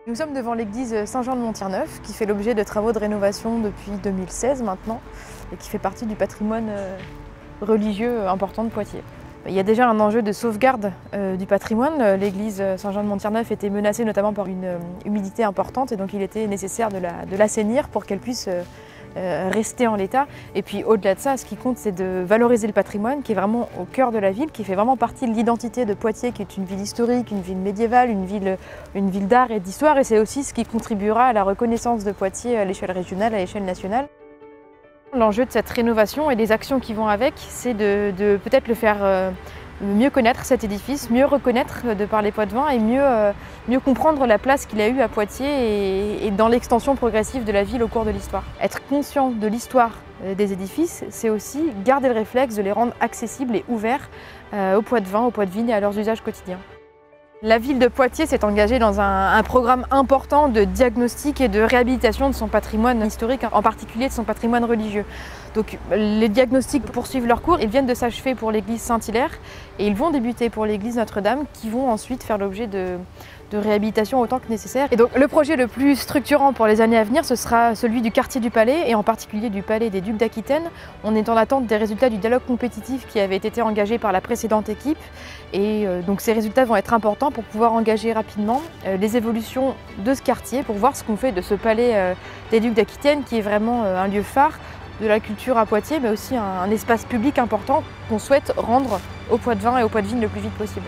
Nous sommes devant l'église Saint-Jean-de-Montier-Neuf qui fait l'objet de travaux de rénovation depuis 2016 maintenant et qui fait partie du patrimoine religieux important de Poitiers. Il y a déjà un enjeu de sauvegarde du patrimoine. L'église Saint-Jean-de-Montier-Neuf était menacée notamment par une humidité importante et donc il était nécessaire de l'assainir pour qu'elle puisse rester en l'état. Et puis au-delà de ça, ce qui compte, c'est de valoriser le patrimoine qui est vraiment au cœur de la ville, qui fait vraiment partie de l'identité de Poitiers, qui est une ville historique, une ville médiévale, une ville d'art et d'histoire. Et c'est aussi ce qui contribuera à la reconnaissance de Poitiers à l'échelle régionale, à l'échelle nationale. L'enjeu de cette rénovation et des actions qui vont avec, c'est de peut-être le faire mieux connaître cet édifice, mieux reconnaître de par les Poitevins et mieux comprendre la place qu'il a eue à Poitiers et dans l'extension progressive de la ville au cours de l'histoire. Être conscient de l'histoire des édifices, c'est aussi garder le réflexe de les rendre accessibles et ouverts aux Poitevins, aux Poitevines et à leurs usages quotidiens. La ville de Poitiers s'est engagée dans un programme important de diagnostic et de réhabilitation de son patrimoine historique, en particulier de son patrimoine religieux. Donc les diagnostics poursuivent leur cours, ils viennent de s'achever pour l'église Saint-Hilaire et ils vont débuter pour l'église Notre-Dame qui vont ensuite faire l'objet de réhabilitation autant que nécessaire. Et donc le projet le plus structurant pour les années à venir, ce sera celui du quartier du Palais et en particulier du Palais des Ducs d'Aquitaine. On est en attente des résultats du dialogue compétitif qui avait été engagé par la précédente équipe et donc ces résultats vont être importants pour pouvoir engager rapidement les évolutions de ce quartier pour voir ce qu'on fait de ce Palais des Ducs d'Aquitaine qui est vraiment un lieu phare de la culture à Poitiers mais aussi un espace public important qu'on souhaite rendre aux Poitevins et aux Poitevines le plus vite possible.